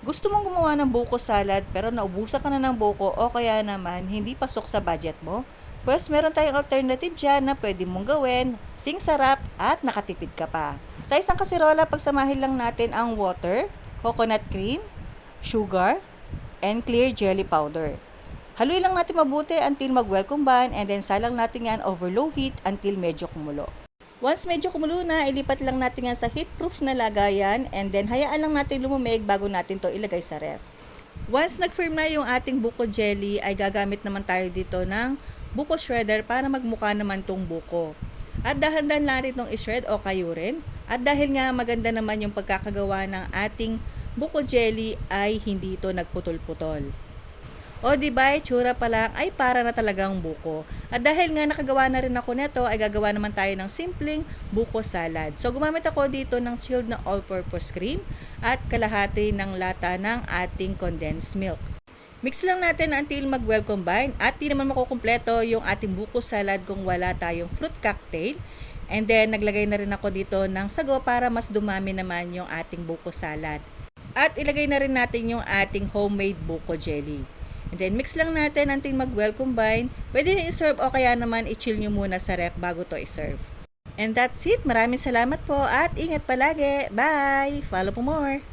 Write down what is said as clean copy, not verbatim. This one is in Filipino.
Gusto mong gumawa ng buko salad pero naubusan ka na ng buko o kaya naman hindi pasok sa budget mo? Pues meron tayong alternative dyan na pwede mong gawin, sing sarap at nakatipid ka pa. Sa isang kasirola, pagsamahin lang natin ang water, coconut cream, sugar, and clear jelly powder. Haluin lang natin mabuti until mag-well combine and then salang natin yan over low heat until medyo kumulo. Once medyo kumulo na, ilipat lang natin yan sa heat-proof na lagayan and then hayaan lang natin lumamig bago natin to ilagay sa ref. Once nag-firm na yung ating buko jelly, ay gagamit naman tayo dito ng buko shredder para magmukha naman tong buko. At dahan-dahan natin itong i-shred o kayurin. At dahil nga maganda naman yung pagkakagawa ng ating buko jelly ay hindi ito nagputol-putol. O diba, itsura pa lang ay para na talagang buko. At dahil nga nakagawa na rin ako nito, ay gagawa naman tayo ng simpleng buko salad. So gumamit ako dito ng chilled na all-purpose cream at kalahati ng lata ng ating condensed milk. Mix lang natin until mag-well combine at di naman makukumpleto yung ating buko salad kung wala tayong fruit cocktail. And then naglagay na rin ako dito ng sago para mas dumami naman yung ating buko salad. At ilagay na rin natin yung ating homemade buko jelly. And then mix lang natin until mag-well combine. Pwede nyo i-serve o kaya naman i-chill nyo muna sa ref bago to i-serve. And that's it. Maraming salamat po at ingat palagi. Bye! Follow for more!